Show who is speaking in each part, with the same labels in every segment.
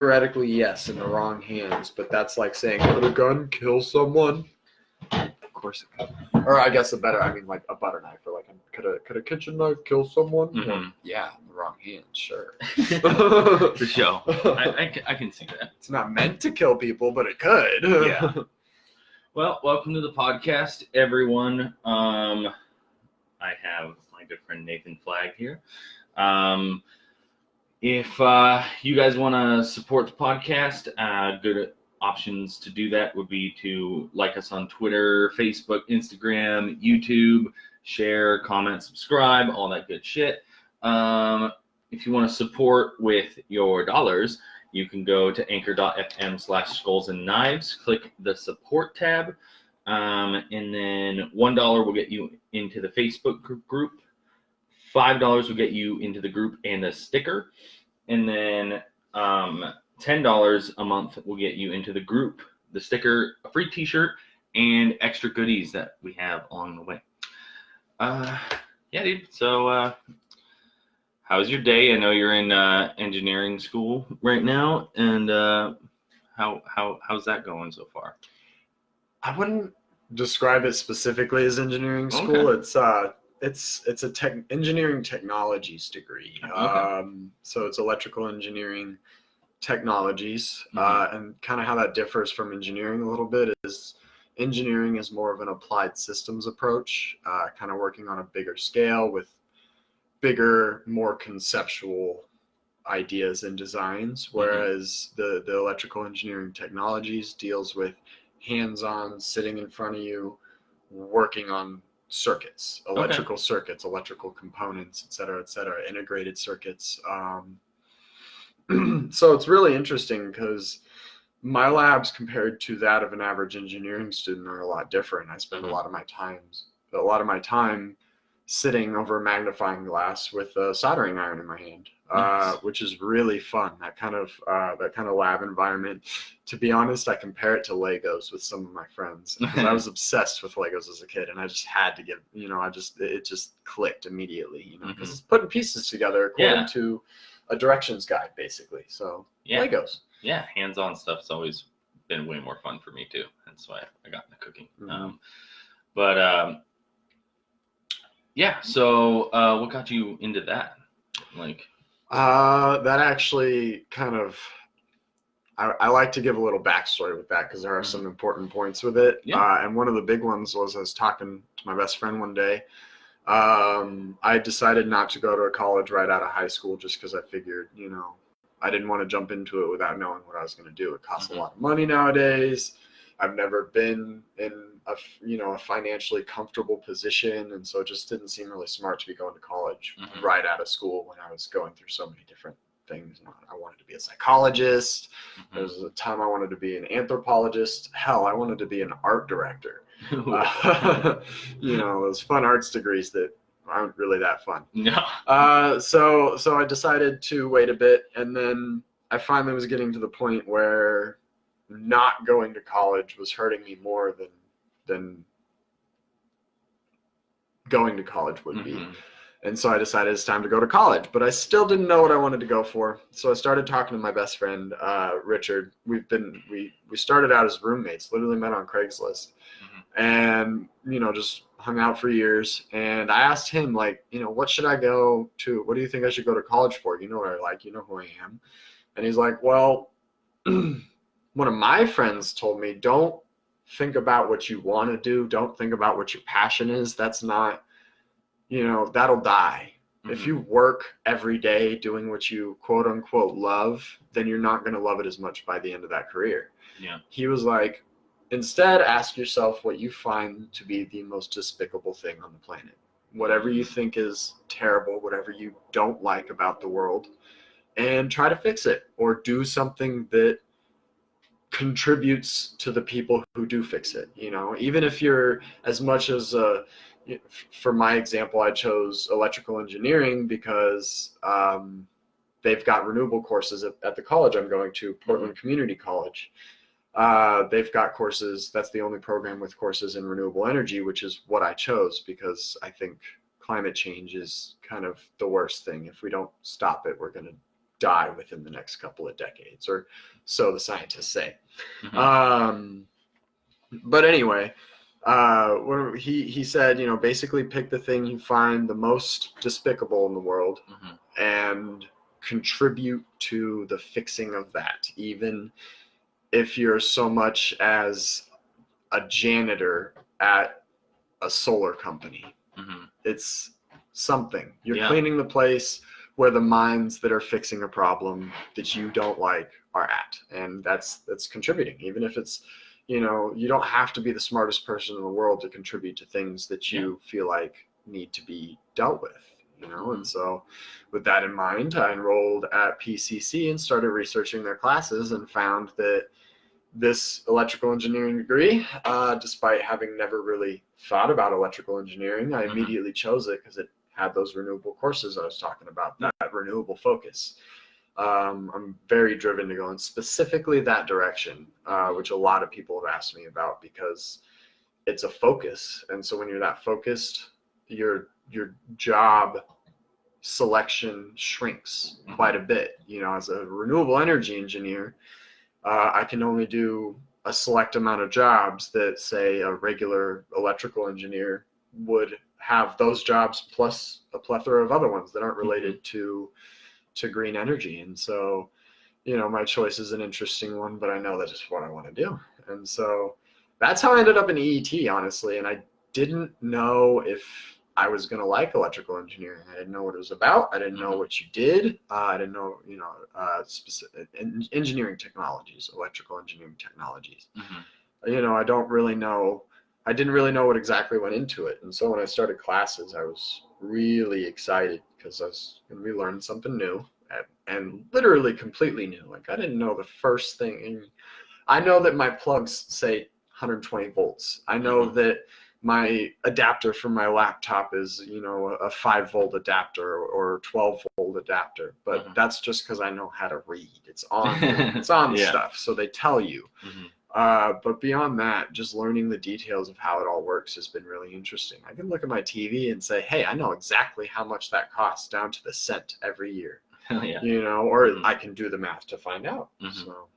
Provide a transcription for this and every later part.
Speaker 1: theoretically, yes, in the wrong hands, but that's like saying, could a gun kill someone? Of course it could. Or I guess like a butter knife, or like, could a kitchen knife kill someone?
Speaker 2: Mm-hmm.
Speaker 1: Well, yeah, in the wrong hands, sure.
Speaker 2: For sure. I can see that.
Speaker 1: It's not meant to kill people, but it could.
Speaker 2: Yeah. Well, welcome to the podcast, everyone. I have my good friend Nathan Flagg here. If you guys want to support the podcast, good options to do that would be to like us on Twitter, Facebook, Instagram, YouTube, share, comment, subscribe, all that good shit. If you want to support with your dollars, you can go to anchor.fm/skulls and knives, click the support tab, and then $1 will get you into the Facebook group. $5 will get you into the group and a sticker, and then $10 a month will get you into the group, the sticker, a free t-shirt, and extra goodies that we have along the way. Yeah, dude. So how's your day? I know you're in engineering school right now, and how's that going so far?
Speaker 1: I wouldn't describe it specifically as engineering school.
Speaker 2: Okay.
Speaker 1: It's a engineering technologies degree.
Speaker 2: Okay.
Speaker 1: So it's electrical engineering technologies, and kind of how that differs from engineering a little bit is engineering is more of an applied systems approach, kind of working on a bigger scale with bigger, more conceptual ideas and designs, whereas the electrical engineering technologies deals with hands-on, sitting in front of you, working on circuits, electrical circuits, electrical components, et cetera, integrated circuits. So it's really interesting because my labs compared to that of an average engineering student are a lot different. I spend a lot of my time sitting over a magnifying glass with a soldering iron in my hand, which is really fun. That kind of lab environment. To be honest, I compare it to Legos with some of my friends. I was obsessed with Legos as a kid, and I just had to it just clicked immediately, because it's putting pieces together according to a directions guide, basically. So Legos.
Speaker 2: Yeah, hands-on stuff's always been way more fun for me too. That's why I got into cooking. Yeah. So, what got you into that?
Speaker 1: That actually kind of, I like to give a little backstory with that because there are some important points with it.
Speaker 2: Yeah.
Speaker 1: And one of the big ones was I was talking to my best friend one day. I decided not to go to a college right out of high school just because I figured, I didn't want to jump into it without knowing what I was going to do. It costs a lot of money nowadays. I've never been in a financially comfortable position, and so it just didn't seem really smart to be going to college right out of school when I was going through so many different things. I wanted to be a psychologist. There was a time I wanted to be an anthropologist. Hell, I wanted to be an art director. Those fun arts degrees that aren't really that fun.
Speaker 2: No.
Speaker 1: So I decided to wait a bit, and then I finally was getting to the point where not going to college was hurting me more than going to college would be. And so I decided it's time to go to college, but I still didn't know what I wanted to go for. So I started talking to my best friend, Richard. We started out as roommates, literally met on Craigslist, and, just hung out for years. And I asked him, what should I go to? What do you think I should go to college for? You know what I like, you know who I am. And he's like, well, one of my friends told me, don't think about what you want to do. Don't think about what your passion is. That's not, that'll die. If you work every day doing what you quote unquote love, then you're not going to love it as much by the end of that career.
Speaker 2: Yeah.
Speaker 1: He was like, instead, ask yourself what you find to be the most despicable thing on the planet. Whatever you think is terrible, whatever you don't like about the world, and try to fix it or do something that contributes to the people who do fix it. Even if you're as much as for my example, I chose electrical engineering because they've got renewable courses at the college I'm going to, Portland Community College. They've got courses. That's the only program with courses in renewable energy, which is what I chose because I think climate change is kind of the worst thing. If we don't stop it, we're going to die within the next couple of decades, or so the scientists say.
Speaker 2: Mhm.
Speaker 1: But anyway, he said, basically pick the thing you find the most despicable in the world
Speaker 2: Mhm.
Speaker 1: and contribute to the fixing of that, even if you're so much as a janitor at a solar company.
Speaker 2: Mhm.
Speaker 1: It's something. You're
Speaker 2: Yeah.
Speaker 1: cleaning the place where the minds that are fixing a problem that you don't like are at, and that's contributing. Even if it's, you don't have to be the smartest person in the world to contribute to things that you feel like need to be dealt with. And so with that in mind, I enrolled at PCC and started researching their classes and found that this electrical engineering degree, despite having never really thought about electrical engineering, I immediately chose it because it had those renewable courses I was talking about, that renewable focus. I'm very driven to go in specifically that direction, which a lot of people have asked me about because it's a focus. And so when you're that focused, your job selection shrinks quite a bit. As a renewable energy engineer, I can only do a select amount of jobs that, say, a regular electrical engineer would have those jobs plus a plethora of other ones that aren't related to green energy. And so, my choice is an interesting one, but I know that is what I want to do. And so that's how I ended up in EET, honestly. And I didn't know if I was going to like electrical engineering. I didn't know what it was about. I didn't know what you did. I didn't know, specific engineering technologies, electrical engineering technologies. I don't really know. I didn't really know what exactly went into it. And so when I started classes, I was really excited because I was going to be learning something new and literally completely new. Like, I didn't know the first thing. I know that my plugs say 120 volts. I know that my adapter for my laptop is, a 5-volt adapter or 12-volt adapter, but that's just because I know how to read. It's on the stuff, so they tell you. But beyond that, just learning the details of how it all works has been really interesting. I can look at my TV and say, hey, I know exactly how much that costs down to the cent every year. Or I can do the math to find out. So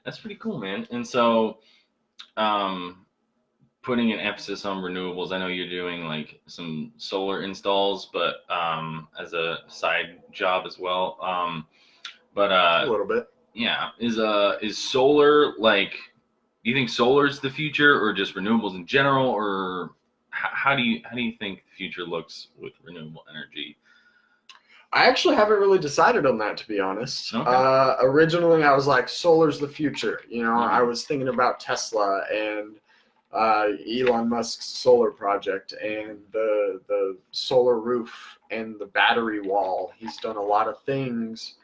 Speaker 2: that's pretty cool, man. And so putting an emphasis on renewables, I know you're doing like some solar installs, but as a side job as well. But
Speaker 1: a little bit.
Speaker 2: Yeah, is solar, like, do you think solar is the future, or just renewables in general, or how do you think the future looks with renewable energy?
Speaker 1: I actually haven't really decided on that, to be honest.
Speaker 2: Okay.
Speaker 1: Originally, I was like, solar's the future. I was thinking about Tesla and Elon Musk's solar project and the solar roof and the battery wall. He's done a lot of things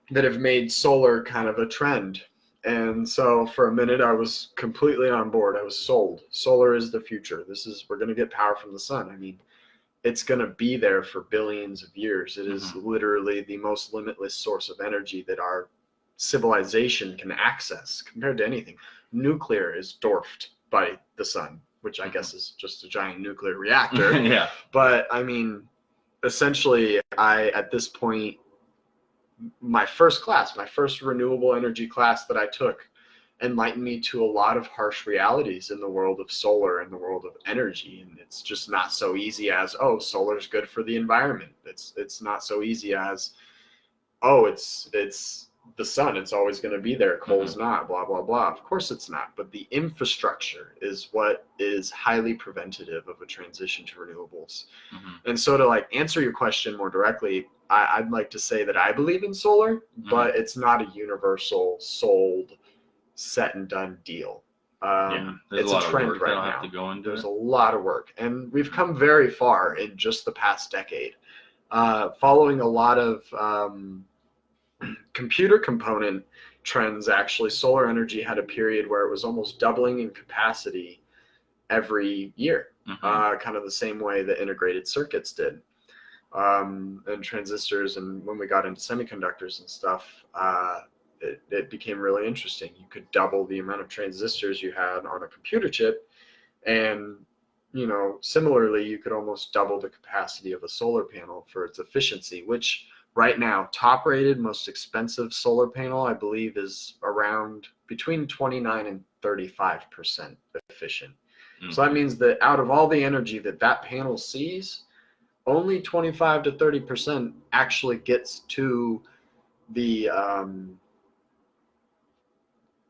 Speaker 1: that have made solar kind of a trend. And so for a minute, I was completely on board. I was sold. Solar is the future. We're going to get power from the sun. I mean, it's going to be there for billions of years. It is literally the most limitless source of energy that our civilization can access compared to anything. Nuclear is dwarfed by the sun, which I guess is just a giant nuclear reactor.
Speaker 2: Yeah.
Speaker 1: But I mean, essentially, at this point, my first renewable energy class that I took enlightened me to a lot of harsh realities in the world of solar and the world of energy. And it's just not so easy as, oh, solar is good for the environment. It's not so easy as, oh, it's the sun, it's always going to be there, coal's not, blah blah blah. Of course it's not, but the infrastructure is what is highly preventative of a transition to renewables. And so to like answer your question more directly, I'd like to say that I believe in solar, but it's not a universal sold set and done deal. It's a trend right now. There's a lot of work, and we've come very far in just the past decade, following a lot of computer component trends. Actually, solar energy had a period where it was almost doubling in capacity every year, kind of the same way that integrated circuits did, and transistors. And when we got into semiconductors and stuff, it became really interesting. You could double the amount of transistors you had on a computer chip, and similarly, you could almost double the capacity of a solar panel for its efficiency, which right now, top rated, most expensive solar panel, I believe, is around between 29 and 35% efficient. So that means that out of all the energy that that panel sees, only 25 to 30% actually gets to the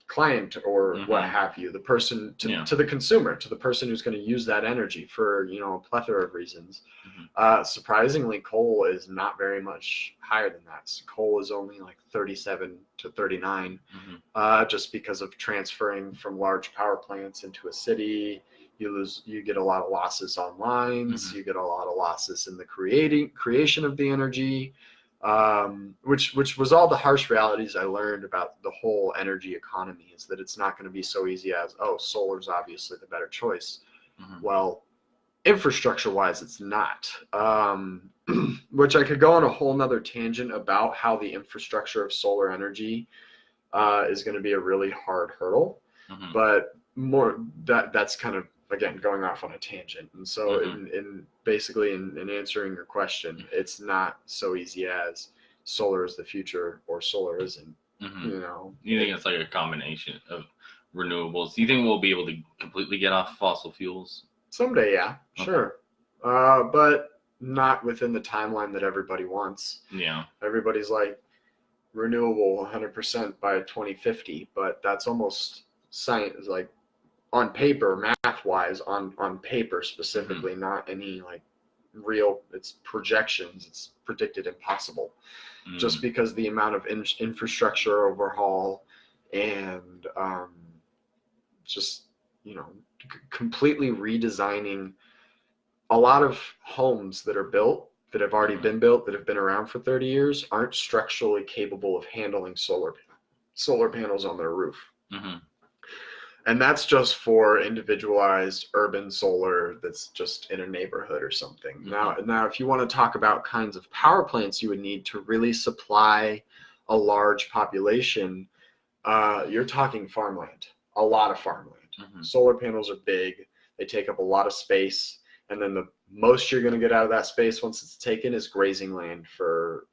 Speaker 1: client or what have you, the person, to the consumer, to the person who's going to use that energy for, you know, a plethora of reasons. Surprisingly, coal is not very much higher than that. So coal is only like 37 to 39, just because of transferring from large power plants into a city. You get a lot of losses on lines, you get a lot of losses in the creation of the energy. Which was all the harsh realities I learned about the whole energy economy, is that it's not going to be so easy as, oh, solar's obviously the better choice. Well, infrastructure wise, it's not. Which I could go on a whole nother tangent about how the infrastructure of solar energy is going to be a really hard hurdle, but more that's kind of, again, going off on a tangent. And so in basically in answering your question, it's not so easy as solar is the future or solar isn't. You know,
Speaker 2: you think it's like a combination of renewables? Do you think we'll be able to completely get off fossil fuels
Speaker 1: someday? Yeah, sure. But not within the timeline that everybody wants.
Speaker 2: Yeah,
Speaker 1: everybody's like renewable 100% by 2050, but that's almost science, like on paper, math wise, on paper specifically, not any like real, it's projections, it's predicted impossible, just because the amount of infrastructure overhaul and just, you know, completely redesigning a lot of homes that are built, that have already been built, that have been around for 30 years, aren't structurally capable of handling solar panels on their roof. And that's just for individualized urban solar that's just in a neighborhood or something. Now, if you want to talk about kinds of power plants you would need to really supply a large population, you're talking farmland, a lot of farmland. Solar panels are big, they take up a lot of space, and then the most you're going to get out of that space once it's taken is grazing land for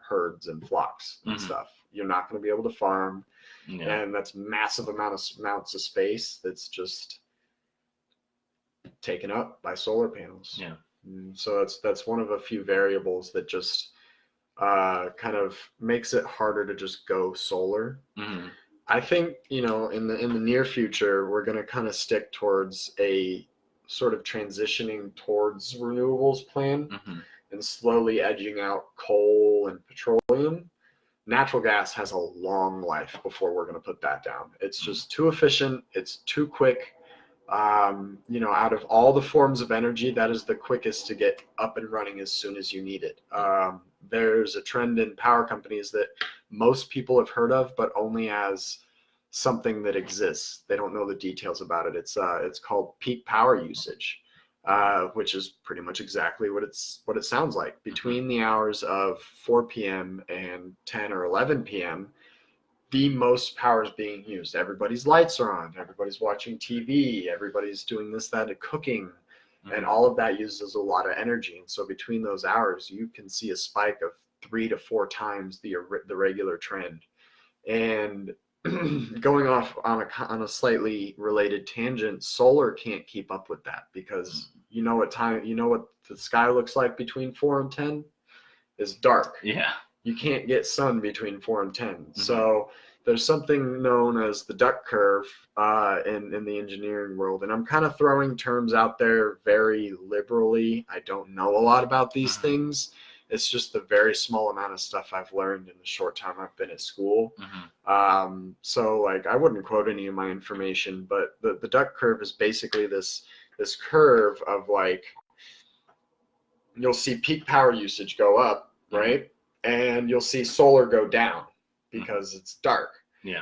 Speaker 1: herds and flocks and stuff. You're not going to be able to farm. And that's massive amounts of space that's just taken up by solar panels. So that's one of a few variables that just kind of makes it harder to just go solar. I think, you know, in the near future, we're going to kind of stick towards a sort of transitioning towards renewables plan and slowly edging out coal and petroleum. Natural gas has a long life before we're going to put that down. It's just too efficient. It's too quick. You know, out of all the forms of energy, that is the quickest to get up and running as soon as you need it. There's a trend in power companies that most people have heard of, but only as something that exists. They don't know the details about it. It's called peak power usage, which is pretty much exactly what it sounds like. Between the hours of 4 p.m. and 10 or 11 p.m., the most power is being used. Everybody's lights are on, everybody's watching TV, everybody's doing this, that, and cooking, and all of that uses a lot of energy. And so between those hours, you can see a spike of 3 to 4 times the regular trend. And going off on a slightly related tangent, solar can't keep up with that, because you know what the sky looks like between 4 and 10 is dark. You can't get sun between 4 and 10. So there's something known as the duck curve in the engineering world, and I'm kind of throwing terms out there very liberally. I don't know a lot about these things. It's just a very small amount of stuff I've learned in the short time I've been at school. So like, I wouldn't quote any of my information, but the duck curve is basically this curve of like, you'll see peak power usage go up, right? And you'll see solar go down because it's dark.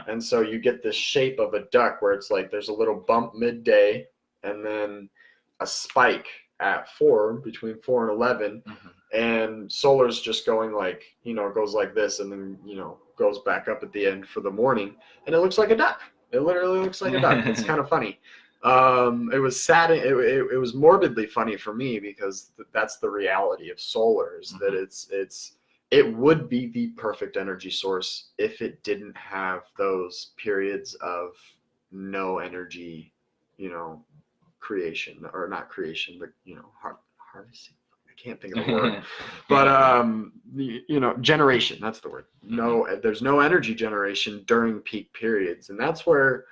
Speaker 1: And so you get this shape of a duck where it's like there's a little bump midday and then a spike at between 4 and 11. And solar's just going like, you know, it goes like this and then, you know, goes back up at the end for the morning, and it looks like a duck. It literally looks like a duck. It's kind of funny. It was sad. It was morbidly funny for me, because that's the reality of solar, is that it would be the perfect energy source if it didn't have those periods of no energy, creation, or not creation, but harvesting. I can't think of the word, but generation. That's the word. No, there's no energy generation during peak periods, and that's where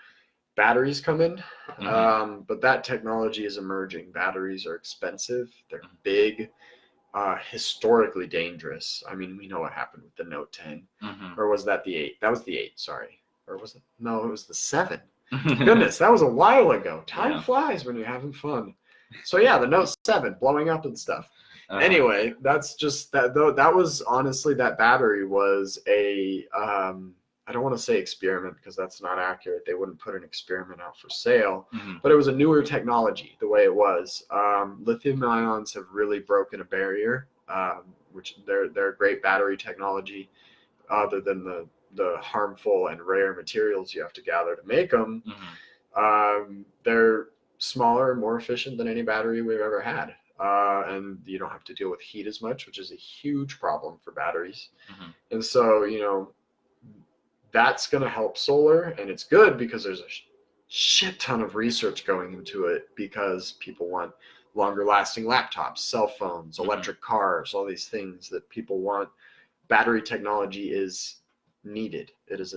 Speaker 1: batteries come in. But that technology is emerging. Batteries are expensive. They're big. Historically dangerous. I mean, we know what happened with the Note 10. Or was that the 8? That was the 8, sorry. Or was it? No, it was the 7. Goodness, that was a while ago. Time flies when you're having fun. So yeah, the Note 7 blowing up and stuff. Anyway, that's just that. Though that was honestly, that battery was a I don't want to say experiment because that's not accurate. They wouldn't put an experiment out for sale, but it was a newer technology the way it was. Lithium ions have really broken a barrier, which they're a great battery technology, other than the harmful and rare materials you have to gather to make them. They're smaller and more efficient than any battery we've ever had. And you don't have to deal with heat as much, which is a huge problem for batteries. And so, that's going to help solar, and it's good because there's a shit ton of research going into it, because people want longer lasting laptops, cell phones, electric cars, all these things that people want. Battery technology is needed. It is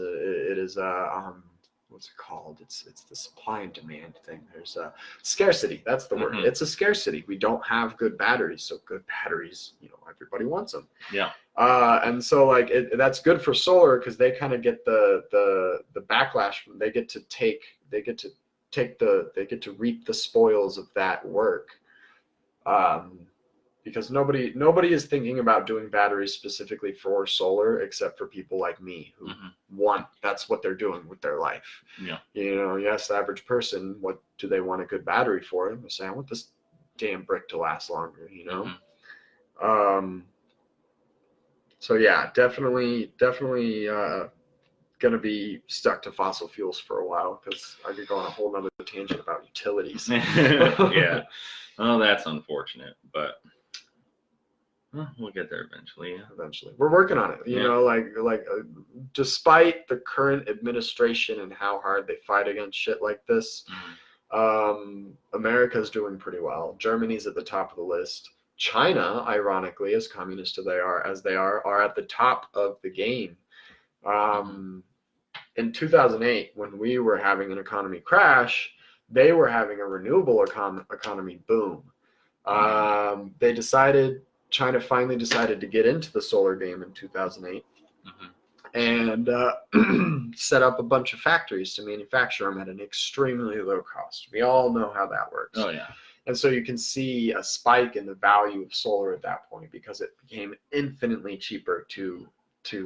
Speaker 1: what's it called? It's the supply and demand thing. There's a scarcity. That's the word. It's a scarcity. We don't have good batteries. So good batteries, everybody wants them. Yeah. And so like that's good for solar, because they kind of get the backlash. They get to reap the spoils of that work. Because nobody is thinking about doing batteries specifically for solar, except for people like me who that's what they're doing with their life. Yeah. You ask the average person, what do they want a good battery for? They say, I want this damn brick to last longer, So yeah, definitely gonna be stuck to fossil fuels for a while, because I could go on a whole nother tangent about utilities.
Speaker 2: Yeah. Oh, that's unfortunate, but we'll get there eventually. Yeah.
Speaker 1: Eventually, we're working on it. Despite the current administration and how hard they fight against shit like this, America's doing pretty well. Germany's at the top of the list. China, ironically, as communist as they are at the top of the game. In 2008, when we were having an economy crash, they were having a renewable economy boom. China finally decided to get into the solar game in 2008, and set up a bunch of factories to manufacture them at an extremely low cost. We all know how that works. Oh yeah. And so you can see a spike in the value of solar at that point, because it became infinitely cheaper to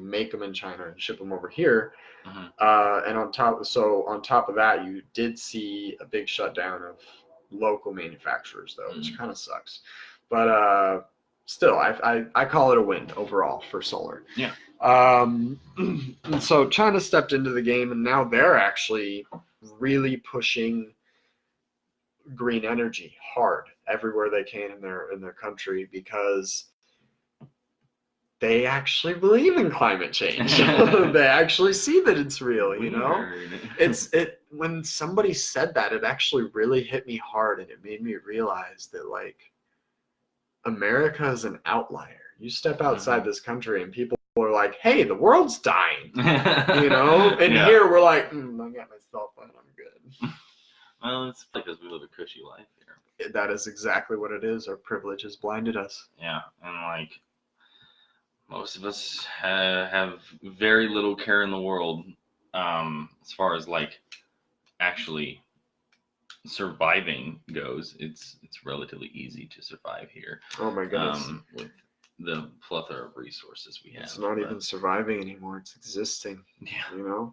Speaker 1: make them in China and ship them over here. And on top of that, you did see a big shutdown of local manufacturers, though, which kind of sucks. But still, I call it a win overall for solar. Yeah. And so China stepped into the game, and now they're actually really pushing green energy hard everywhere they can in their country, because they actually believe in climate change. They actually see that it's real, when somebody said that, it actually really hit me hard, and it made me realize that America is an outlier. You step outside this country and people are like, hey, the world's dying. And here we're like, I got my cell phone, I'm good.
Speaker 2: Well, it's because we live a cushy life here.
Speaker 1: That is exactly what it is. Our privilege has blinded us.
Speaker 2: Yeah, and most of us have very little care in the world, as far as actually surviving goes. It's relatively easy to survive here.
Speaker 1: Oh my goodness.
Speaker 2: With the plethora of resources we have.
Speaker 1: It's not even surviving anymore. It's existing. Yeah.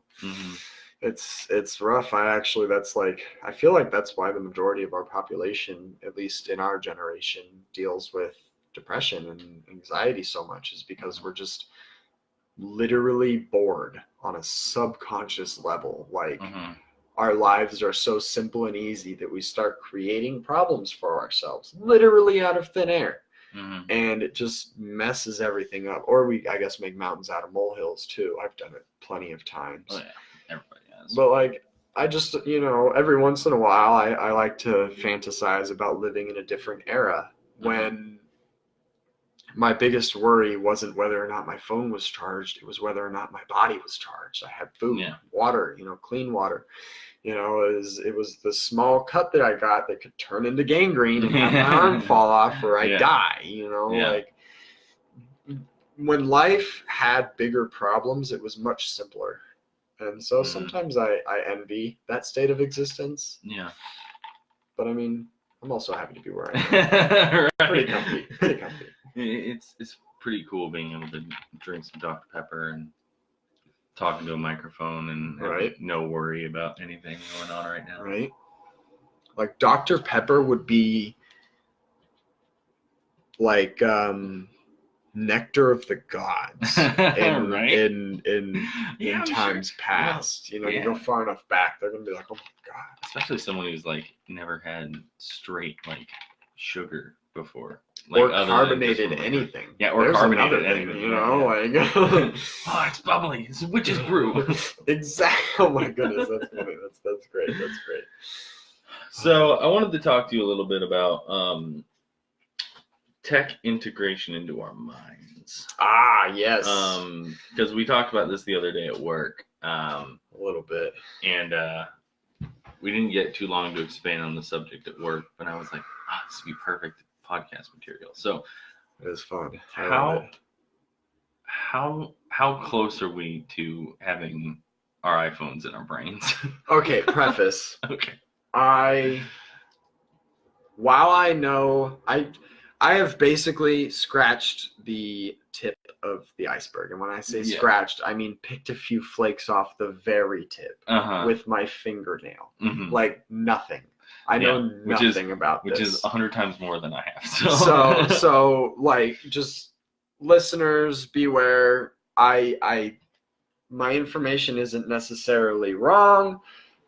Speaker 1: It's rough. I feel like that's why the majority of our population, at least in our generation, deals with depression and anxiety so much, is because we're just literally bored on a subconscious level. Our lives are so simple and easy that we start creating problems for ourselves, literally out of thin air. and it just messes everything up. Or we, I guess, make mountains out of molehills too. I've done it plenty of times.
Speaker 2: Oh yeah, everybody has.
Speaker 1: But like, I just, every once in a while, I like to fantasize about living in a different era when my biggest worry wasn't whether or not my phone was charged. It was whether or not my body was charged. I had food, water, clean water. It was the small cut that I got that could turn into gangrene and have my arm fall off or I die, like when life had bigger problems, it was much simpler. And so sometimes I envy that state of existence.
Speaker 2: Yeah.
Speaker 1: But I mean, I'm also happy to be where I am. Right. Pretty comfy.
Speaker 2: It's pretty cool being able to drink some Dr. Pepper and talking to a microphone and having no worry about anything going on right now.
Speaker 1: Right. Like Dr. Pepper would be like nectar of the gods in times past. You go far enough back, they're gonna be like, oh my god.
Speaker 2: Especially someone who's like never had straight like sugar before. Like
Speaker 1: or carbonated anything.
Speaker 2: Yeah, or carbonated anything.
Speaker 1: Like
Speaker 2: oh, it's bubbly. It's witch's brew.
Speaker 1: Exactly. Oh my goodness, that's funny. That's great. That's great.
Speaker 2: So I wanted to talk to you a little bit about tech integration into our minds.
Speaker 1: Ah, yes.
Speaker 2: Because we talked about this the other day at work.
Speaker 1: A little bit.
Speaker 2: And we didn't get too long to expand on the subject at work, but I was like, this would be perfect podcast material. So
Speaker 1: it was fun.
Speaker 2: How close are we to having our iPhones in our brains?
Speaker 1: Okay, preface.
Speaker 2: Okay.
Speaker 1: While I know, I have basically scratched the tip of the iceberg. And when I say scratched, I mean picked a few flakes off the very tip with my fingernail. Like nothing. I know nothing about this.
Speaker 2: Which is 100 times more than I have.
Speaker 1: So like, just listeners, beware. My information isn't necessarily wrong,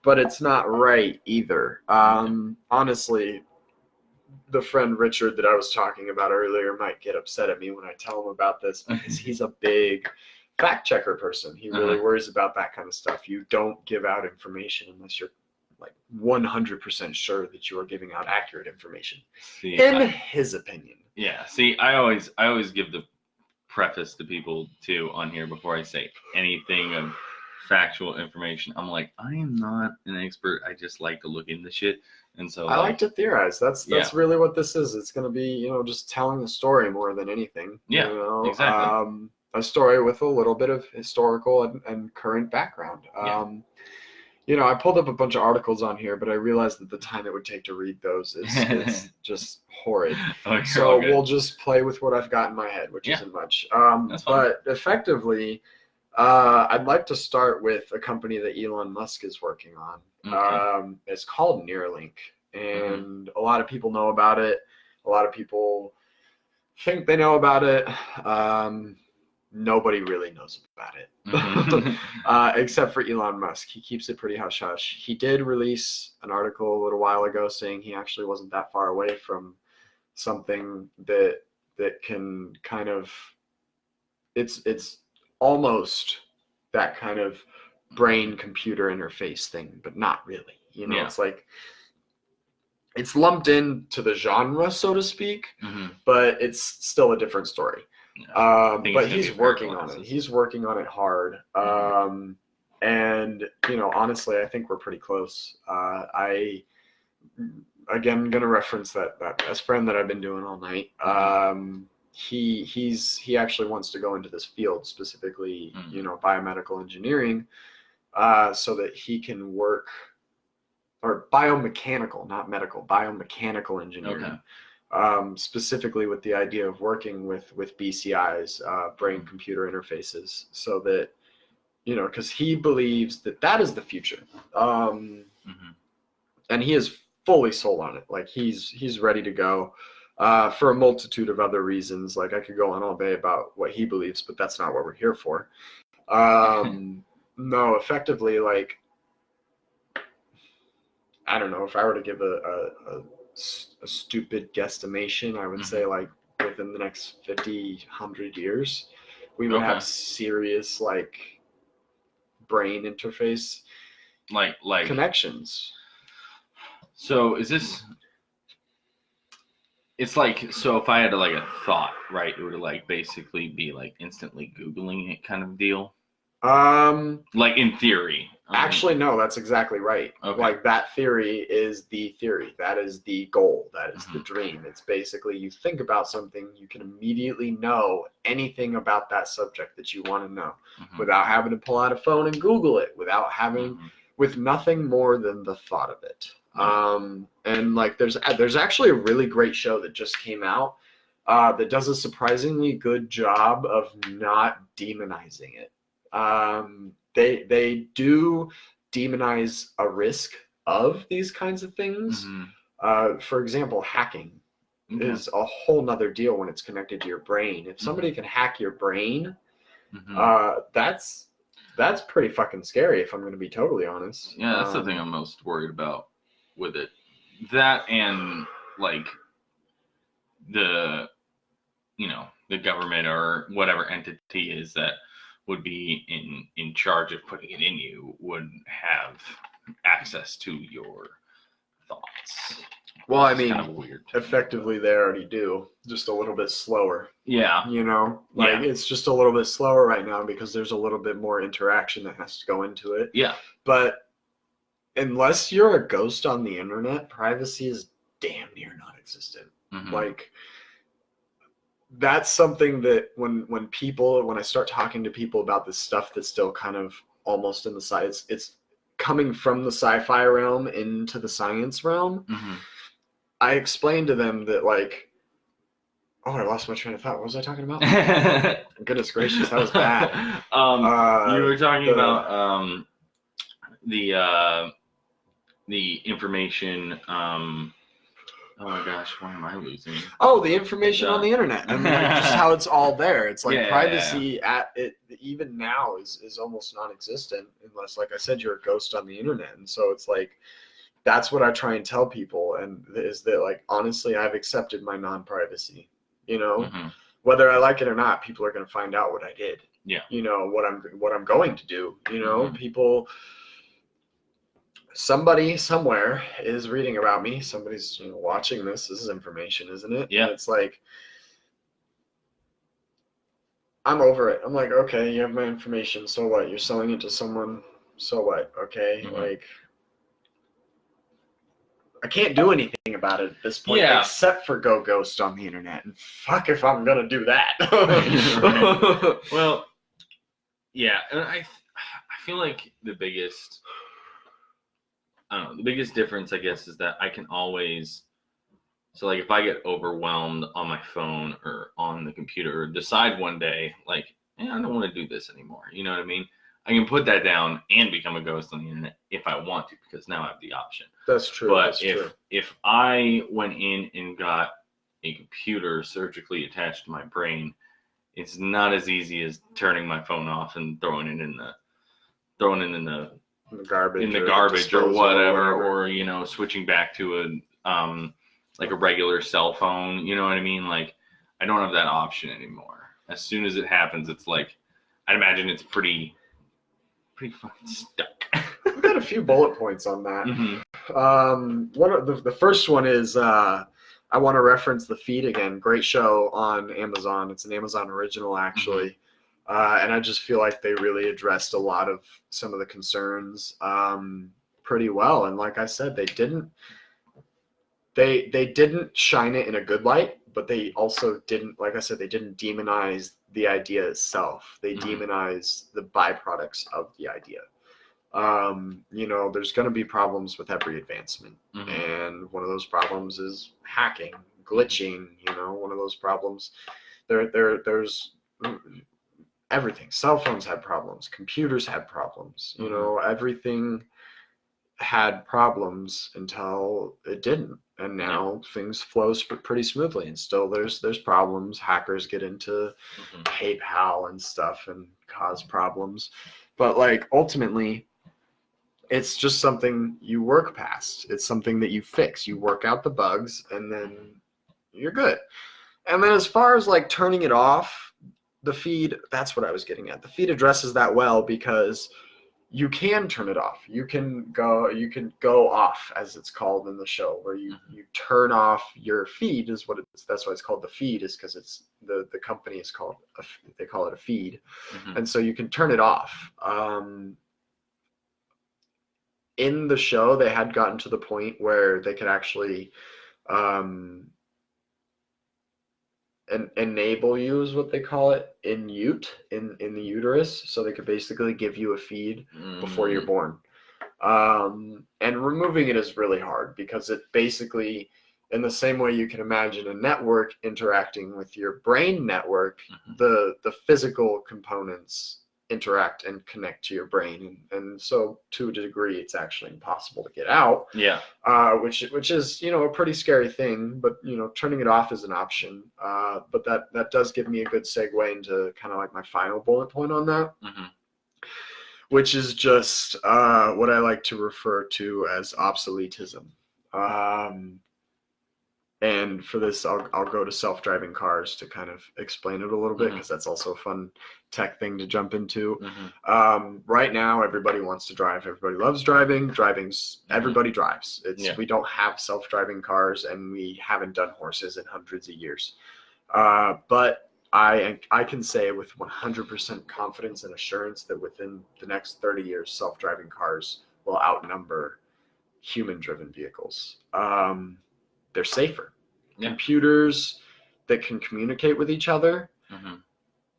Speaker 1: but it's not right either. Honestly, the friend Richard that I was talking about earlier might get upset at me when I tell him about this because he's a big fact checker person. He really worries about that kind of stuff. You don't give out information unless you're like 100% sure that you are giving out accurate information. His opinion.
Speaker 2: Yeah. See, I always give the preface to people too on here before I say anything of factual information. I'm like, I am not an expert. I just like to look into shit. And so
Speaker 1: I like to theorize. That's really what this is. It's going to be, just telling a story more than anything.
Speaker 2: Yeah, exactly.
Speaker 1: A story with a little bit of historical and current background. I pulled up a bunch of articles on here, but I realized that the time it would take to read those is just horrid.
Speaker 2: Okay,
Speaker 1: so we'll just play with what I've got in my head, which isn't much. But effectively, I'd like to start with a company that Elon Musk is working on.
Speaker 2: Okay.
Speaker 1: It's called Neuralink, and a lot of people know about it. A lot of people think they know about it. Nobody really knows about it, except for Elon Musk. He keeps it pretty hush-hush. He did release an article a little while ago saying he actually wasn't that far away from something that can kind of, it's almost that kind of brain-computer interface thing, but not really. It's like, it's lumped into the genre, so to speak, but it's still a different story. But he's working on it. He's working on it hard. And, honestly, I think we're pretty close. Again, going to reference that best friend that I've been doing all night. He actually wants to go into this field, specifically, biomedical engineering, so that he can work, or biomechanical, not medical, biomechanical engineering.
Speaker 2: Okay.
Speaker 1: Specifically with the idea of working with BCIs, brain-computer interfaces, so that, because he believes that is the future. And he is fully sold on it. Like, he's ready to go for a multitude of other reasons. Like, I could go on all day about what he believes, but that's not what we're here for. No, effectively, like, I don't know, if I were to give a stupid guesstimation, I would say like within the next 50, 100 years, we would have serious like brain interface
Speaker 2: like
Speaker 1: connections.
Speaker 2: So is this? It's like, so if I had like a thought, right, it would like basically be like instantly Googling it kind of deal. Like in theory.
Speaker 1: Actually, no, that's exactly right.
Speaker 2: Okay.
Speaker 1: Like that theory is the theory. That is the goal. That is the dream. It's basically you think about something, you can immediately know anything about that subject that you want to know without having to pull out a phone and Google it, without having, with nothing more than the thought of it. And like there's actually a really great show that just came out that does a surprisingly good job of not demonizing it. They do demonize a risk of these kinds of things. For example, hacking is a whole nother deal when it's connected to your brain. If somebody can hack your brain, that's pretty fucking scary, if I'm going to be totally honest.
Speaker 2: Yeah, that's the thing I'm most worried about with it. That and like the government or whatever entity is that would be in charge of putting it in you would have access to your thoughts.
Speaker 1: Well, I mean,
Speaker 2: kind of weird.
Speaker 1: Effectively, they already do, just a little bit slower.
Speaker 2: Yeah.
Speaker 1: It's just a little bit slower right now because there's a little bit more interaction that has to go into it.
Speaker 2: Yeah.
Speaker 1: But unless you're a ghost on the internet, privacy is damn near non-existent. Like, that's something that when I start talking to people about this stuff that's still kind of almost in the science, it's coming from the sci-fi realm into the science realm. I explained to them that like, I lost my train of thought. What was I talking about? Goodness gracious, that was bad.
Speaker 2: You were talking about the information. Oh my gosh, why am I losing?
Speaker 1: Oh, the information on the internet and like just how it's all there. It's like privacy at it even now is almost non-existent unless, like I said, you're a ghost on the internet. And so it's like that's what I try and tell people, and is that like honestly, I've accepted my non-privacy. Whether I like it or not, people are going to find out what I did.
Speaker 2: Yeah.
Speaker 1: What I'm going to do. People. Somebody somewhere is reading about me. Somebody's watching this. This is information, isn't it?
Speaker 2: Yeah.
Speaker 1: And it's like, I'm over it. I'm like, okay, you have my information. So what? You're selling it to someone. So what? Okay. Like, I can't do anything about it at this point except for go ghost on the internet. And fuck if I'm going to do that.
Speaker 2: Well, yeah. And I feel like the biggest difference, I guess, is that I can always, so like if I get overwhelmed on my phone or on the computer or decide one day, like, I don't want to do this anymore. You know what I mean? I can put that down and become a ghost on the internet if I want to, because now I have the option.
Speaker 1: That's true.
Speaker 2: But if I went in and got a computer surgically attached to my brain, it's not as easy as turning my phone off and throwing it in the garbage or whatever, or switching back to a regular cell phone. You know what I mean? Like, I don't have that option anymore. As soon as it happens, it's like, I'd imagine it's pretty fucking stuck.
Speaker 1: I've got a few bullet points on that. One of the first one is I want to reference The Feed again. Great show on Amazon. It's an Amazon original, actually. And I just feel like they really addressed a lot of some of the concerns pretty well. And like I said, they didn't shine it in a good light, but they also didn't, like I said, they didn't demonize the idea itself. They demonized the byproducts of the idea. There's going to be problems with every advancement. And one of those problems is hacking, glitching, one of those problems. There's everything. Cell phones had problems. Computers had problems. Everything had problems until it didn't. And now things flow pretty smoothly. And still there's problems. Hackers get into PayPal and stuff and cause problems. But like ultimately, it's just something you work past. It's something that you fix. You work out the bugs and then you're good. And then as far as like turning it off, the feed, that's what I was getting at. The feed addresses that well because you can turn it off. You can go off, as it's called in the show, where you turn off your feed is what it's, that's why it's called the feed, is because it's the company is called, they call it a feed. And so you can turn it off. In the show, they had gotten to the point where they could actually enable you, is what they call it, in the uterus, so they could basically give you a feed before you're born. And removing it is really hard because it basically, in the same way you can imagine a network interacting with your brain network, the physical components interact and connect to your brain, and so to a degree it's actually impossible to get out.
Speaker 2: Yeah.
Speaker 1: Which is, you know, a pretty scary thing, but you know, turning it off is an option. But that does give me a good segue into kind of like my final bullet point on that, which is just what I like to refer to as obsoletism. And for this, I'll go to self-driving cars to kind of explain it a little bit, because that's also a fun tech thing to jump into. Right now, everybody wants to drive. Everybody loves driving. Everybody drives. We don't have self-driving cars, and we haven't done horses in hundreds of years. But I can say with 100% confidence and assurance that within the next 30 years, self-driving cars will outnumber human-driven vehicles. They're safer. Computers that can communicate with each other,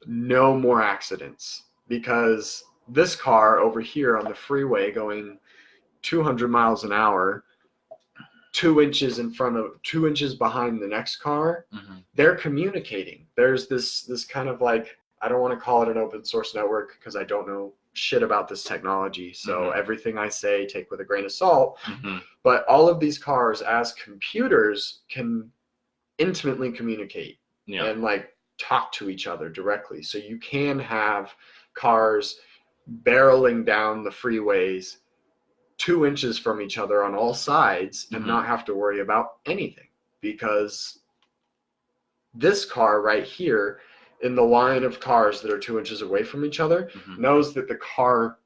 Speaker 1: no more accidents. Because this car over here on the freeway going 200 miles an hour, 2 inches behind the next car, they're communicating. There's this kind of like, I don't want to call it an open source network because I don't know shit about this technology, so everything I say take with a grain of salt. But all of these cars as computers can intimately communicate and like talk to each other directly. So you can have cars barreling down the freeways 2 inches from each other on all sides and not have to worry about anything, because this car right here in the line of cars that are 2 inches away from each other knows that the car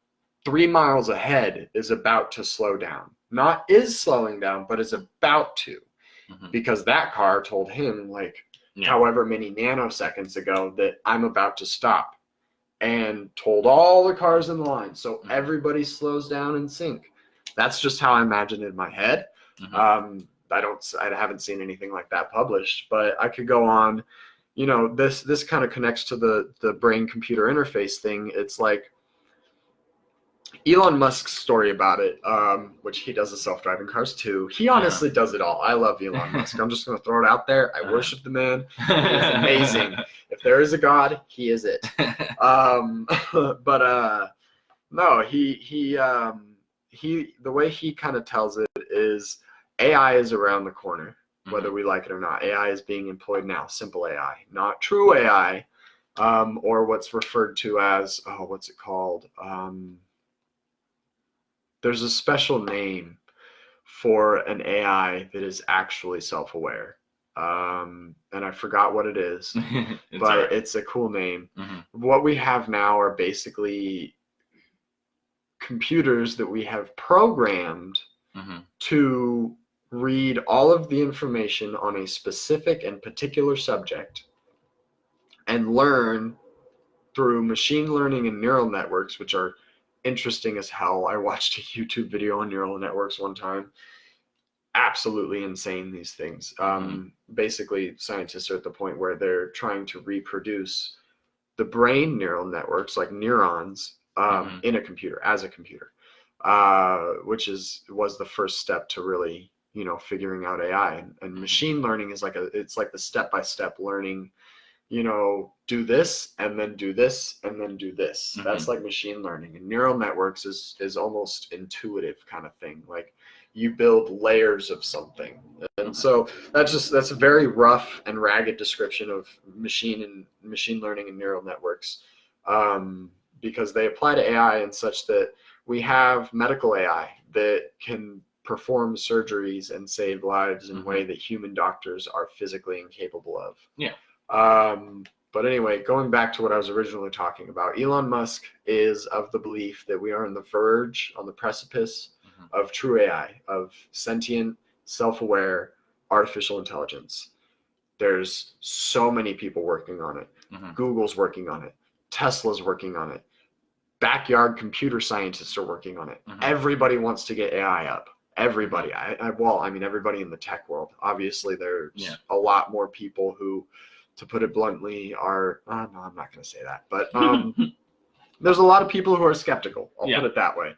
Speaker 1: 3 miles ahead is about to slow down. Not is slowing down, but is about to. Because that car told him, like, however many nanoseconds ago, that I'm about to stop. And told all the cars in the line. So everybody slows down in sync. That's just how I imagine it in my head. I haven't seen anything like that published, but I could go on. You know, this kind of connects to the brain computer interface thing. It's like Elon Musk's story about it, which he does the self-driving cars too. He honestly does it all. I love Elon Musk. I'm just going to throw it out there. I worship the man. He's amazing. If there is a God, he is it. No, he the way he kind of tells it is AI is around the corner, whether we like it or not. AI is being employed now, simple AI, not true AI, or what's referred to as, what's it called? There's a special name for an AI that is actually self-aware. And I forgot what it is, but it's a cool name. What we have now are basically computers that we have programmed to read all of the information on a specific and particular subject and learn through machine learning and neural networks, which are interesting as hell. I watched a YouTube video on neural networks one time. Absolutely insane, these things. Basically, scientists are at the point where they're trying to reproduce the brain neural networks, like neurons, in a computer, as a computer, which was the first step to really, you know, figuring out AI. And machine learning is it's like the step-by-step learning. You know, do this and then do this and then do this. That's like machine learning. And neural networks is almost intuitive kind of thing. Like you build layers of something. And so that's a very rough and ragged description of machine learning and neural networks, because they apply to AI in such that we have medical AI that can perform surgeries and save lives in a
Speaker 2: Mhm.
Speaker 1: way that human doctors are physically incapable of.
Speaker 2: Yeah.
Speaker 1: But anyway, going back to what I was originally talking about, Elon Musk is of the belief that we are on the verge, on the precipice
Speaker 2: Mhm.
Speaker 1: of true AI, of sentient, self-aware, artificial intelligence. There's so many people working on it.
Speaker 2: Mhm.
Speaker 1: Google's working on it. Tesla's working on it. Backyard computer scientists are working on it.
Speaker 2: Mhm.
Speaker 1: Everybody wants to get AI up. Everybody. I mean, everybody in the tech world. Obviously, there's a lot more people who, to put it bluntly, are, no, I'm not going to say that, but there's a lot of people who are skeptical. I'll put it that way.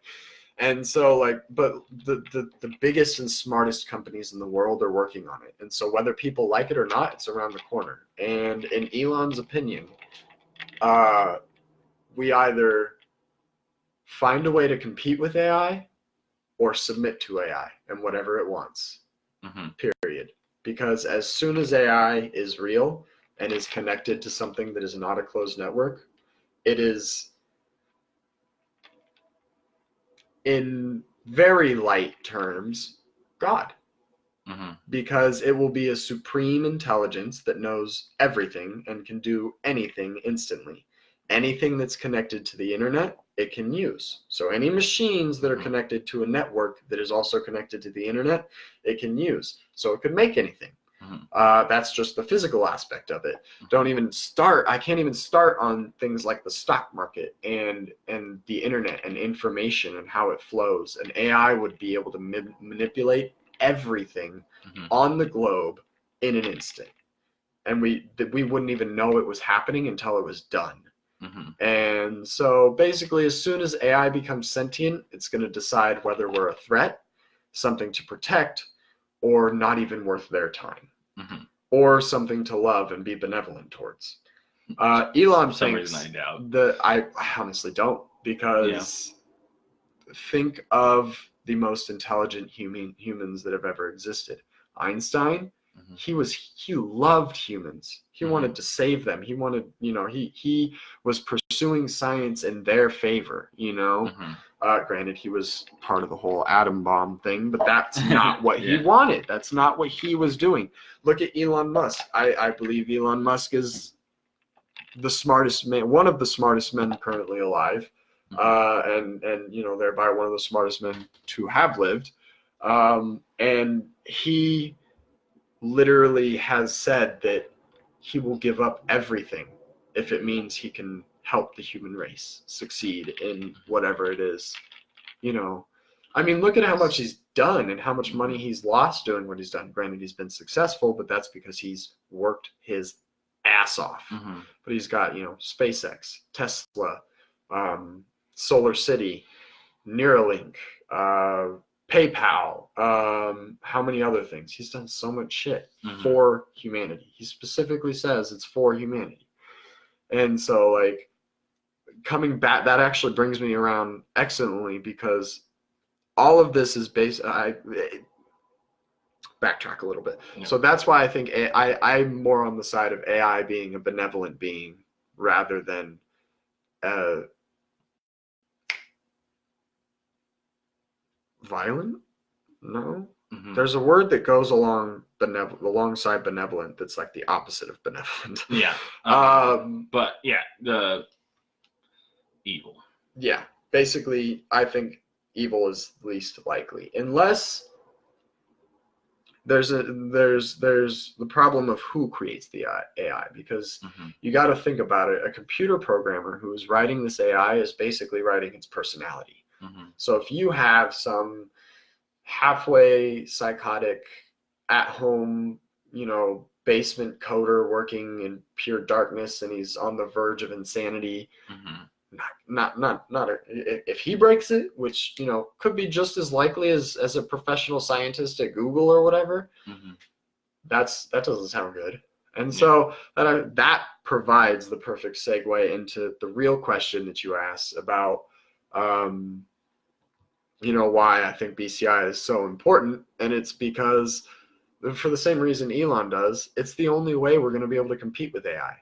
Speaker 1: And so, like, but the biggest and smartest companies in the world are working on it. And so whether people like it or not, it's around the corner. And in Elon's opinion, we either find a way to compete with AI or submit to AI and whatever it wants, period. Because as soon as AI is real and is connected to something that is not a closed network, it is, in very light terms, God. Because it will be a supreme intelligence that knows everything and can do anything instantly. Anything that's connected to the internet, it can use. So any machines that are connected to a network that is also connected to the internet, it can use. So it could make anything. That's just the physical aspect of it. I can't even start on things like the stock market and the internet and information and how it flows. And AI would be able to manipulate everything on the globe in an instant, and we wouldn't even know it was happening until it was done. And so basically, as soon as AI becomes sentient, it's going to decide whether we're a threat, something to protect, or not even worth their time, or something to love and be benevolent towards. Elon thinks that I honestly don't, because think of the most intelligent humans that have ever existed. Einstein, he loved humans. He wanted to save them. He wanted, he was pursuing science in their favor, Granted, he was part of the whole atom bomb thing, but that's not what he wanted. That's not what he was doing. Look at Elon Musk. I believe Elon Musk is the smartest man, one of the smartest men currently alive. And thereby one of the smartest men to have lived. And he literally has said that he will give up everything if it means he can help the human race succeed in whatever it is. I mean, look at how much he's done and how much money he's lost doing what he's done. Granted, he's been successful, but that's because he's worked his ass off. But he's got, SpaceX, Tesla, Solar City, Neuralink, PayPal, how many other things? He's done so much shit for humanity. He specifically says it's for humanity. And so, like, coming back, that actually brings me around excellently, because all of this is based, backtrack a little bit. So that's why I think I'm more on the side of AI being a benevolent being rather than violent. No, there's a word that goes alongside benevolent that's like the opposite of benevolent.
Speaker 2: But the evil.
Speaker 1: Yeah, basically, I think evil is least likely, unless there's the problem of who creates the AI, because you got to think about it. A computer programmer who is writing this AI is basically writing its personality. So if you have some halfway psychotic, at home, basement coder working in pure darkness, and he's on the verge of insanity, if he breaks it, which could be just as likely as a professional scientist at Google or whatever, that doesn't sound good. And so that provides the perfect segue into the real question that you asked about why I think BCI is so important. And it's because, for the same reason Elon does, it's the only way we're going to be able to compete with AI.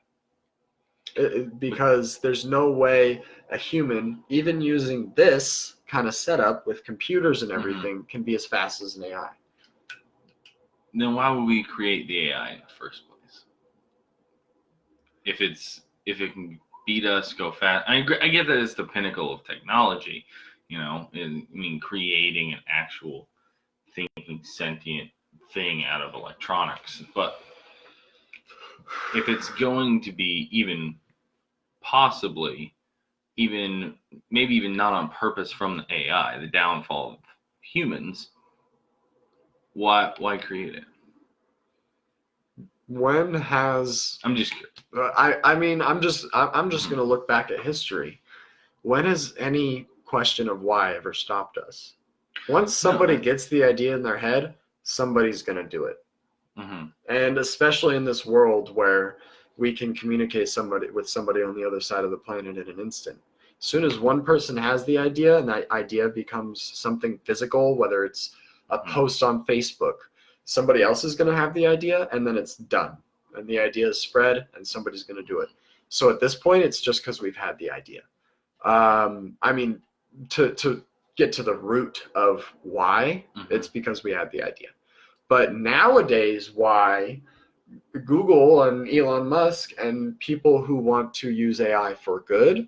Speaker 1: Because there's no way a human, even using this kind of setup with computers and everything can be as fast as an AI.
Speaker 2: Then why would we create the AI in the first place? If it can beat us, go fast. I get that it's the pinnacle of technology, creating an actual thinking sentient thing out of electronics. But if it's going to be even possibly, maybe even not on purpose from the AI, the downfall of humans, why create it?
Speaker 1: When has
Speaker 2: I'm just curious.
Speaker 1: I'm just going to look back at history. When has any question of why ever stopped us? Once somebody gets the idea in their head, somebody's going to do it. And especially in this world where we can communicate with somebody on the other side of the planet in an instant. As soon as one person has the idea and that idea becomes something physical, whether it's a post on Facebook, somebody else is going to have the idea, and then it's done. And the idea is spread, and somebody's going to do it. So at this point, it's just because we've had the idea. To get to the root of why, it's because we had the idea. But nowadays, why Google and Elon Musk and people who want to use AI for good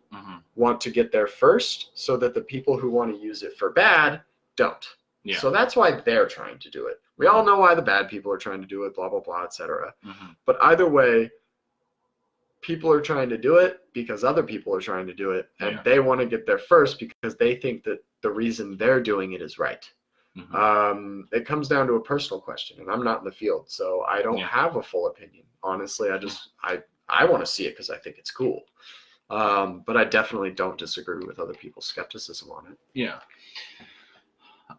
Speaker 1: want to get there first, so that the people who want to use it for bad don't. Yeah. So that's why they're trying to do it. We all know why the bad people are trying to do it, blah, blah, blah, etc. But either way, people are trying to do it because other people are trying to do it, and they want to get there first because they think that the reason they're doing it is right. It comes down to a personal question, and I'm not in the field, so I don't have a full opinion. Honestly, I want to see it because I think it's cool. But I definitely don't disagree with other people's skepticism on it.
Speaker 2: Yeah.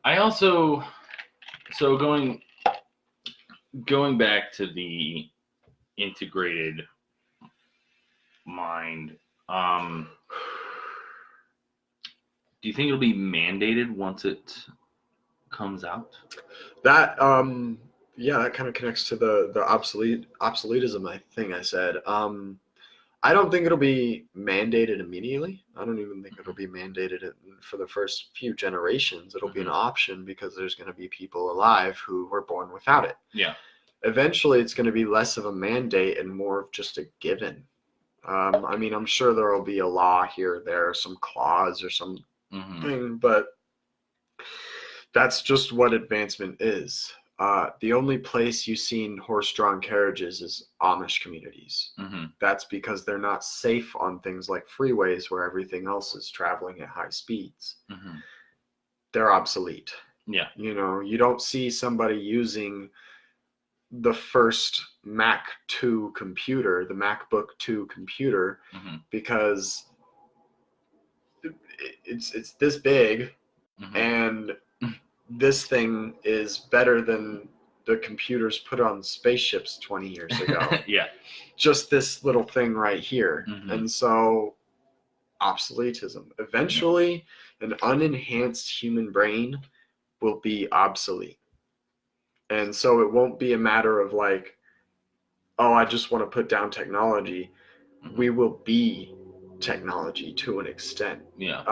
Speaker 2: I also, so going back to the integrated mind, do you think it'll be mandated once it comes out?
Speaker 1: That that kind of connects to the obsoletism thing I said. I don't think it'll be mandated immediately. I don't even think it'll be mandated for the first few generations. It'll be an option because there's going to be people alive who were born without it. Yeah. Eventually, it's going to be less of a mandate and more of just a given. I'm sure there will be a law here or there, some clause or something, but that's just what advancement is. The only place you've seen horse-drawn carriages is Amish communities. That's because they're not safe on things like freeways where everything else is traveling at high speeds. They're obsolete. Yeah. You don't see somebody using the first Mac 2 computer, the MacBook 2 computer, because it's this big, and this thing is better than the computers put on spaceships 20 years ago. Yeah. Just this little thing right here. And so obsoletism. Eventually, an unenhanced human brain will be obsolete. And so it won't be a matter of like, oh, I just want to put down technology. We will be technology to an extent. Yeah.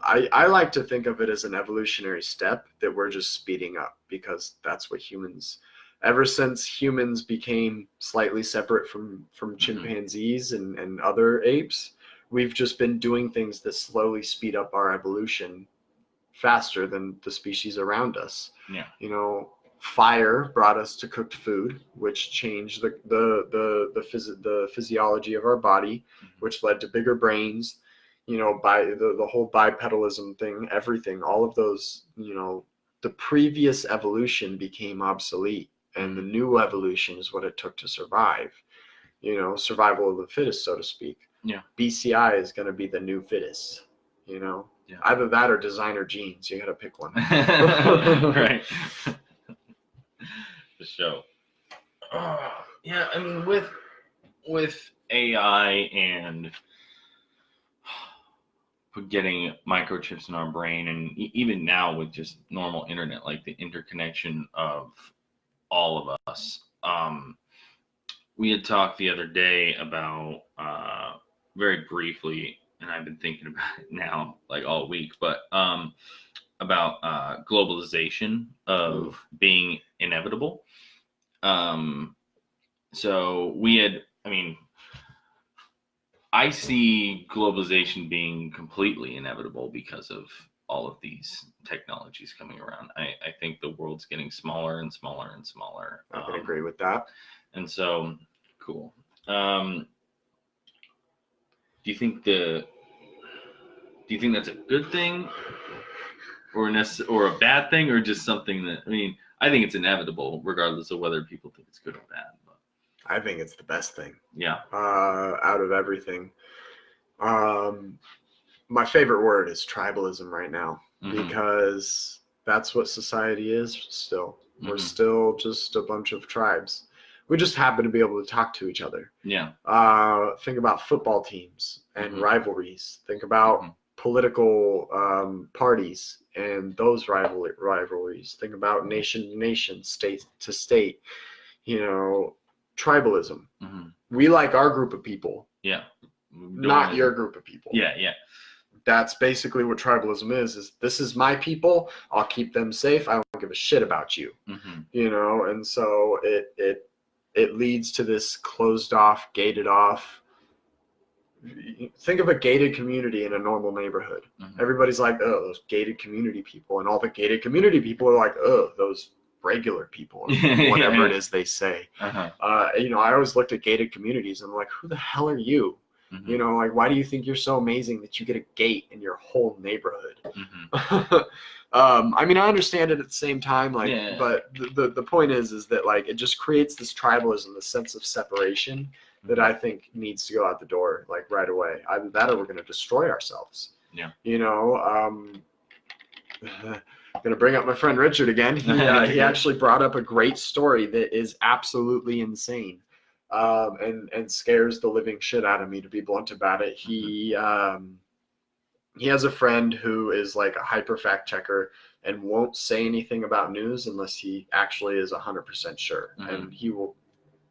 Speaker 1: I like to think of it as an evolutionary step that we're just speeding up, because that's what humans, ever since humans became slightly separate from chimpanzees and other apes, we've just been doing things that slowly speed up our evolution faster than the species around us. Yeah. Fire brought us to cooked food, which changed the physiology of our body, which led to bigger brains. By the whole bipedalism thing, everything, all of those, the previous evolution became obsolete, and the new evolution is what it took to survive. Survival of the fittest, so to speak. Yeah. BCI is going to be the new fittest. Yeah. Either that or designer jeans. You got to pick one.
Speaker 2: Right. The show. Yeah, with AI and getting microchips in our brain, and even now with just normal internet, like the interconnection of all of us. We had talked the other day about very briefly and I've been thinking about it now like all week, but about globalization of being inevitable. So we had, I mean, I see globalization being completely inevitable because of all of these technologies coming around. I think the world's getting smaller and smaller and smaller.
Speaker 1: I can agree with that.
Speaker 2: And so, cool. Do you think that's a good thing, or a bad thing, or just something that, I mean, I think it's inevitable, regardless of whether people think it's good or bad. But
Speaker 1: I think it's the best thing.
Speaker 2: Yeah.
Speaker 1: Out of everything. My favorite word is tribalism right now, because that's what society is still. We're still just a bunch of tribes. We just happen to be able to talk to each other.
Speaker 2: Yeah.
Speaker 1: Think about football teams and rivalries. Think about political parties and those rivalries. Think about nation to nation, state to state. You know, tribalism. We like our group of people.
Speaker 2: Yeah.
Speaker 1: Not your group of people.
Speaker 2: Yeah, yeah.
Speaker 1: That's basically what tribalism is this is my people, I'll keep them safe, I don't give a shit about you. You know, and so it leads to this closed off, gated off. Think of a gated community in a normal neighborhood. Everybody's like, oh, those gated community people, and all the gated community people are like, oh, those regular people, whatever it is they say. You know, I always looked at gated communities and I'm like, who the hell are you? You know, like, why do you think you're so amazing that you get a gate in your whole neighborhood? I mean, I understand it at the same time, like, but the point is that, like, it just creates this tribalism, this sense of separation that I think needs to go out the door, like, right away. Either that or we're going to destroy ourselves. Yeah. You know, I'm going to bring up my friend Richard again. He actually brought up a great story that is absolutely insane. And scares the living shit out of me, to be blunt about it. He has a friend who is like a hyper fact checker and won't say anything about news unless he actually is 100% sure. And he will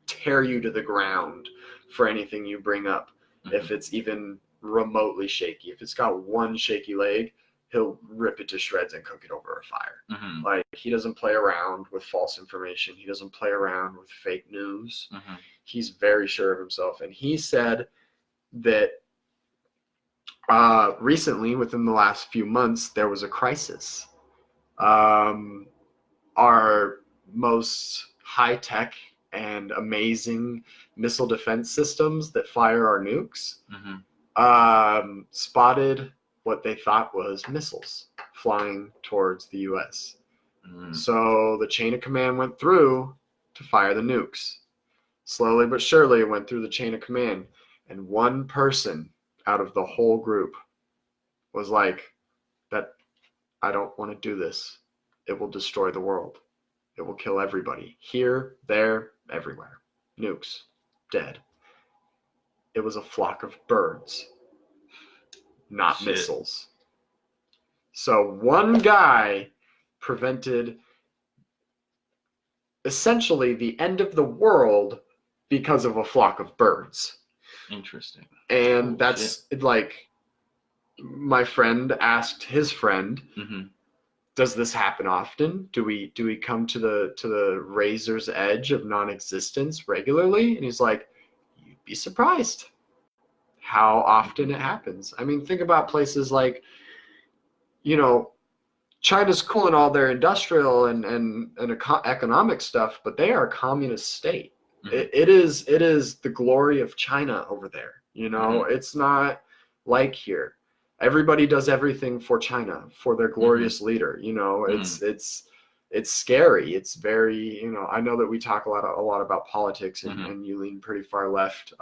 Speaker 1: tear you to the ground for anything you bring up. If it's even remotely shaky, if it's got one shaky leg, he'll rip it to shreds and cook it over a fire. Like, he doesn't play around with false information. He doesn't play around with fake news. He's very sure of himself. And he said that recently, within the last few months, there was a crisis. Our most high-tech and amazing missile defense systems that fire our nukes spotted what they thought was missiles flying towards the U.S. So the chain of command went through to fire the nukes. Slowly but surely it went through the chain of command. And one person out of the whole group was like, "That I don't want to do this. It will destroy the world. It will kill everybody. Here, there, everywhere. Nukes. Dead." It was a flock of birds, not missiles. So one guy prevented essentially the end of the world because of a flock of birds.
Speaker 2: Interesting.
Speaker 1: And that's like, my friend asked his friend, does this happen often? Do we come to the razor's edge of non-existence regularly? And he's like, you'd be surprised how often it happens. I mean, think about places like, you know, China's cool in all their industrial and economic stuff, but they are a communist state. It is the glory of China over there. You know, it's not like here. Everybody does everything for China, for their glorious leader. You know, it's scary. It's very, you know, I know that we talk a lot about politics and you lean pretty far left.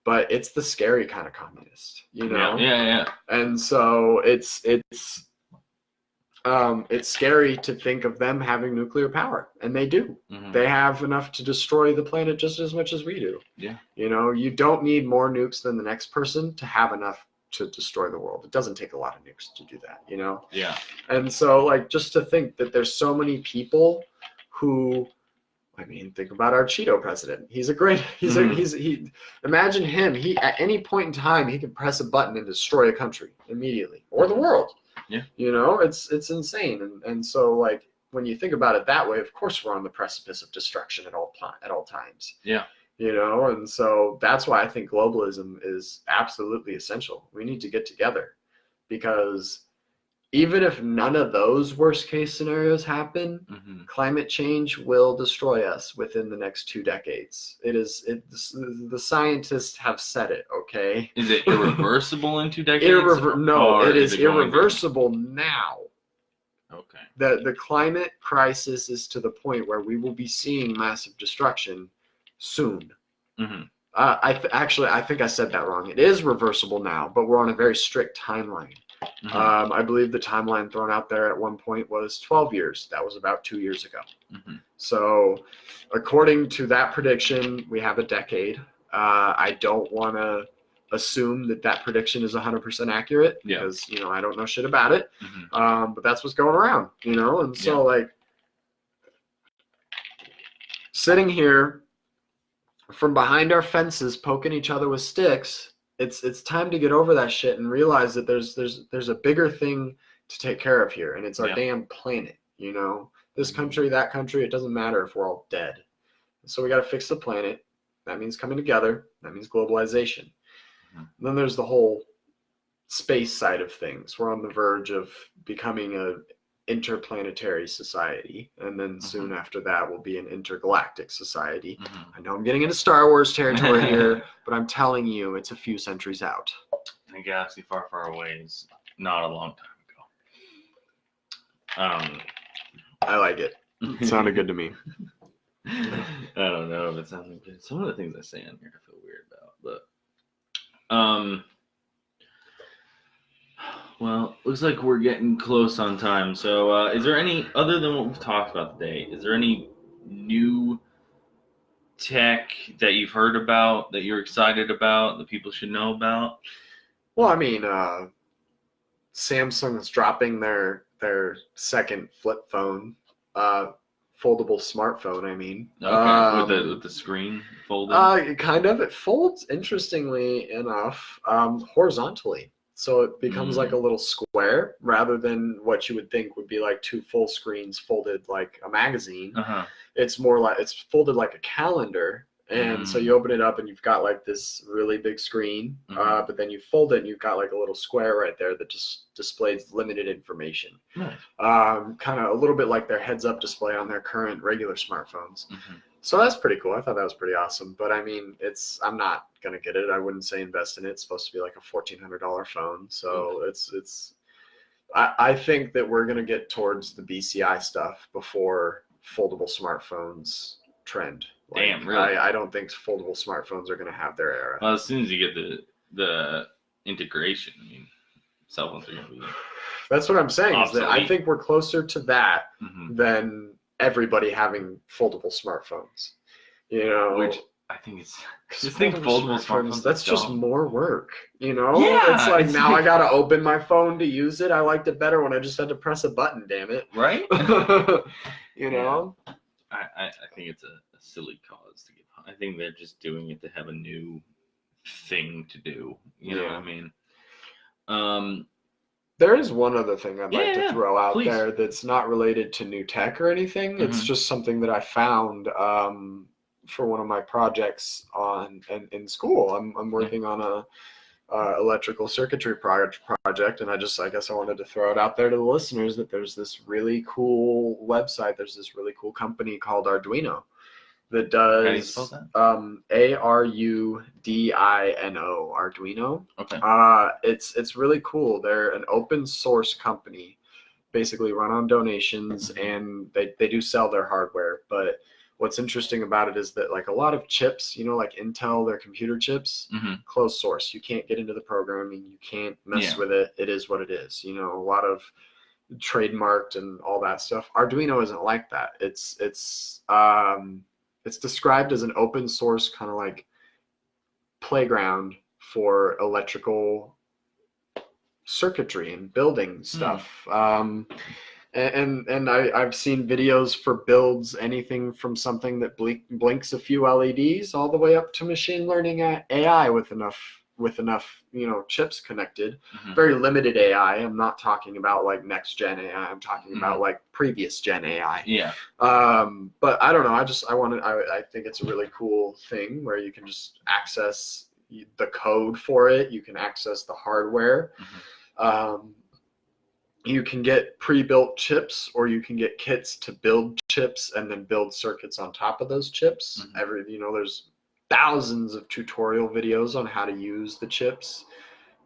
Speaker 1: But it's the scary kind of communist, you know?
Speaker 2: Yeah.
Speaker 1: And so it's scary to think of them having nuclear power, and they do. They have enough to destroy the planet just as much as we do. Yeah. You know, you don't need more nukes than the next person to have enough to destroy the world. It doesn't take a lot of nukes to do that, you know? Yeah. And so, like, just to think that there's so many people who I mean, think about our Cheeto president. He's a great. Imagine him. He at any point in time he could press a button and destroy a country immediately or the world.
Speaker 2: Yeah.
Speaker 1: You know, it's insane. And so like when you think about it that way, of course we're on the precipice of destruction at all times.
Speaker 2: Yeah.
Speaker 1: You know, and so that's why I think globalism is absolutely essential. We need to get together, because even if none of those worst case scenarios happen, climate change will destroy us within the next 2 decades. The scientists have said it, okay?
Speaker 2: Is it irreversible in 2 decades?
Speaker 1: No, it is irreversible now.
Speaker 2: Okay.
Speaker 1: The climate crisis is to the point where we will be seeing massive destruction soon. I think I said that wrong. It is reversible now, but we're on a very strict timeline. I believe the timeline thrown out there at one point was 12 years. That was about 2 years ago. So according to that prediction, we have a decade. I don't want to assume that prediction is 100% accurate, because, you know, I don't know shit about it. But that's what's going around, you know? And so like sitting here from behind our fences poking each other with sticks, it's time to get over that shit and realize that there's a bigger thing to take care of here, and it's our damn planet, you know? This country, that country, it doesn't matter if we're all dead. So we got to fix the planet. That means coming together. That means globalization. And then there's the whole space side of things. We're on the verge of becoming a interplanetary society, and then soon after that will be an intergalactic society. I know I'm getting into Star Wars territory here, but I'm telling you, it's a few centuries out.
Speaker 2: In a galaxy far, far away is not a long time ago.
Speaker 1: I like it. It sounded good to me.
Speaker 2: I don't know if it sounds good. Some of the things I say on here I feel weird about, but well, looks like we're getting close on time. So, is there any, other than what we've talked about today, is there any new tech that you've heard about, that you're excited about, that people should know about?
Speaker 1: Well, I mean, Samsung is dropping their second flip phone, foldable smartphone, I mean.
Speaker 2: Okay, with the screen folded?
Speaker 1: Kind of. It folds, interestingly enough, horizontally. So it becomes like a little square, rather than what you would think would be like 2 full screens folded like a magazine. It's more like, it's folded like a calendar. And so you open it up and you've got like this really big screen, but then you fold it and you've got like a little square right there that just displays limited information.
Speaker 2: Nice.
Speaker 1: Kind of a little bit like their heads-up display on their current regular smartphones. So that's pretty cool. I thought that was pretty awesome. But I mean, I'm not gonna get it. I wouldn't say invest in it. It's supposed to be like a $1,400 phone. So I think that we're gonna get towards the BCI stuff before foldable smartphones trend. Like,
Speaker 2: damn, really?
Speaker 1: I don't think foldable smartphones are gonna have their era.
Speaker 2: Well, as soon as you get the integration, I mean, cell phones are gonna be.
Speaker 1: That's what I'm saying. Is that I think we're closer to that than everybody having foldable smartphones. You know,
Speaker 2: which I think it's just think foldable smartphones.
Speaker 1: That's just more work. You know,
Speaker 2: yeah,
Speaker 1: it's like now I gotta open my phone to use it. I liked it better when I just had to press a button. Damn it,
Speaker 2: right?
Speaker 1: You know,
Speaker 2: I think it's a silly cause to give. I think they're just doing it to have a new thing to do. You know what I mean?
Speaker 1: There is one other thing I'd like to throw out
Speaker 2: please.
Speaker 1: there that's not related to new tech or anything. It's just something that I found for one of my projects in school. I'm working on a electrical circuitry project, and I guess I wanted to throw it out there to the listeners that there's this really cool website. There's this really cool company called Arduino that does Arudino, Arduino.
Speaker 2: Okay.
Speaker 1: It's really cool. They're an open source company, basically run on donations, and they do sell their hardware. But what's interesting about it is that like a lot of chips, you know, like Intel, their computer chips, closed source. You can't get into the programming. You can't mess with it. It is what it is. You know, a lot of trademarked and all that stuff. Arduino isn't like that. It's described as an open source kind of like playground for electrical circuitry and building stuff. And I've seen videos for builds, anything from something that blinks a few LEDs all the way up to machine learning AI with enough chips connected. Very limited AI. I'm not talking about like next gen AI. I'm talking about like previous gen AI.
Speaker 2: Yeah.
Speaker 1: But I don't know. I think it's a really cool thing where you can just access the code for it. You can access the hardware. You can get pre-built chips, or you can get kits to build chips and then build circuits on top of those chips. There's thousands of tutorial videos on how to use the chips.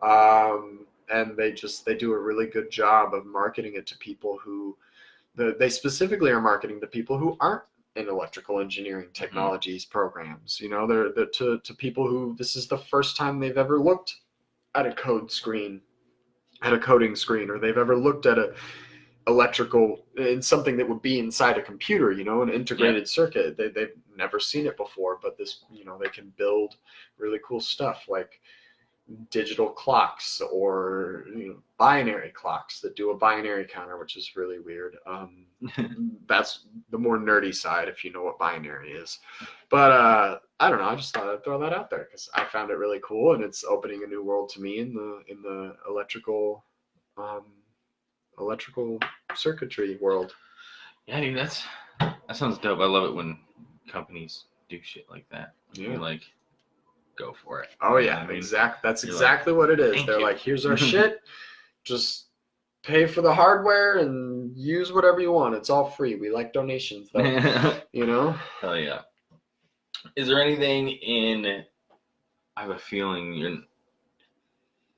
Speaker 1: And they do a really good job of marketing it to people who, they specifically are marketing to people who aren't in electrical engineering technologies programs. They're to people who this is the first time they've ever looked at a coding screen, or they've ever looked at a electrical in something that would be inside a computer, an integrated circuit. They've never seen it before, but this, they can build really cool stuff like digital clocks, or binary clocks that do a binary counter, which is really weird. That's the more nerdy side, if you know what binary is. But I don't know, I just thought I'd throw that out there because I found it really cool, and it's opening a new world to me in the electrical circuitry world.
Speaker 2: Yeah, dude, that sounds dope. I love it when companies do shit like that. You like go for it.
Speaker 1: Oh yeah, exactly. That's exactly what it is. They're like, here's our shit. Just pay for the hardware and use whatever you want. It's all free. We like donations, though.
Speaker 2: Hell yeah. Is there anything I have a feeling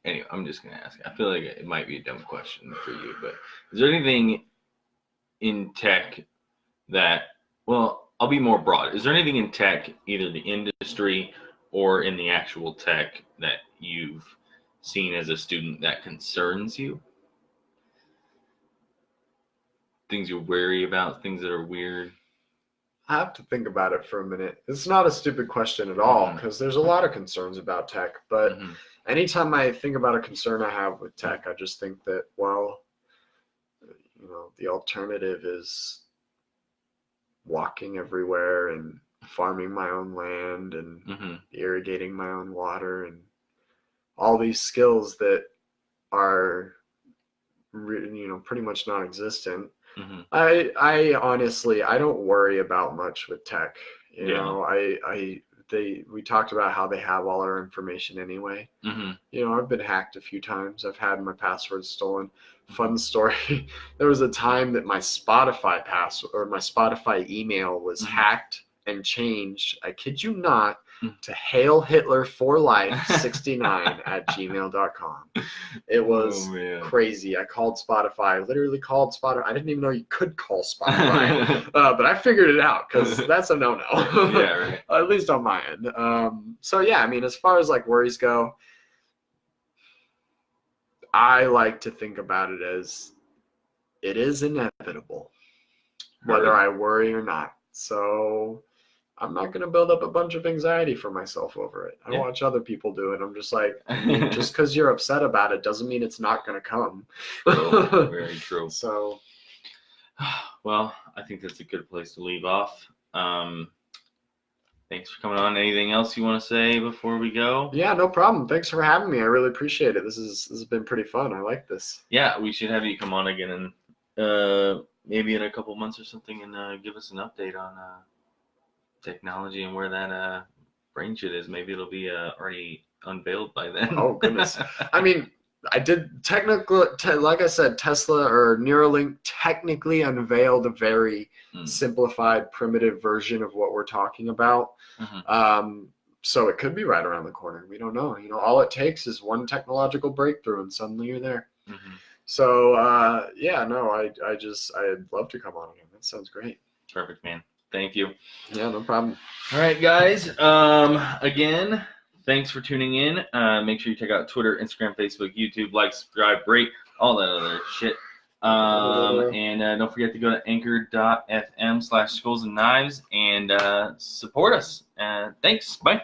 Speaker 2: anyway, I'm just gonna ask. I feel like it might be a dumb question for you, but is there anything in tech that, well, I'll be more broad. Is there anything in tech, either the industry or in the actual tech, that you've seen as a student that concerns you? Things you're wary about, things that are weird?
Speaker 1: I have to think about it for a minute. It's not a stupid question at all, because there's a lot of concerns about tech, but anytime I think about a concern I have with tech, I just think that, well, the alternative is walking everywhere and farming my own land and irrigating my own water, and all these skills that are pretty much non-existent. I honestly, I don't worry about much with tech. We talked about how they have all our information anyway. I've been hacked a few times. I've had my passwords stolen. Fun story. There was a time that my Spotify my Spotify email was hacked and changed, I kid you not, to Hail Hitler for Life 69 at gmail.com. It was crazy. I called Spotify. I literally called Spotify. I didn't even know you could call Spotify. But I figured it out, because that's a no-no.
Speaker 2: Yeah, right.
Speaker 1: At least on my end. So yeah, I mean, as far as like worries go, I like to think about it as it is inevitable, whether I worry or not. So I'm not going to build up a bunch of anxiety for myself over it. I watch other people do it. I'm just like, just because you're upset about it doesn't mean it's not going to come.
Speaker 2: Very true.
Speaker 1: So,
Speaker 2: well, I think that's a good place to leave off. Thanks for coming on. Anything else you want to say before we go?
Speaker 1: Yeah, no problem. Thanks for having me. I really appreciate it. This has been pretty fun. I like this.
Speaker 2: Yeah, we should have you come on again, and maybe in a couple months or something, and give us an update on technology and where that brain shit is. Maybe it'll be already unveiled by then.
Speaker 1: Oh goodness. I mean, I did like I said, Tesla or Neuralink technically unveiled a very simplified, primitive version of what we're talking about. So it could be right around the corner. We don't know. All it takes is one technological breakthrough, and suddenly you're there. So I'd love to come on again. That sounds great.
Speaker 2: Perfect, man. Thank you.
Speaker 1: Yeah, no problem.
Speaker 2: All right, guys. Again, thanks for tuning in. Make sure you check out Twitter, Instagram, Facebook, YouTube, like, subscribe, rate, all that other shit. And don't forget to go to anchor.fm/skulls and knives and support us. Thanks. Bye.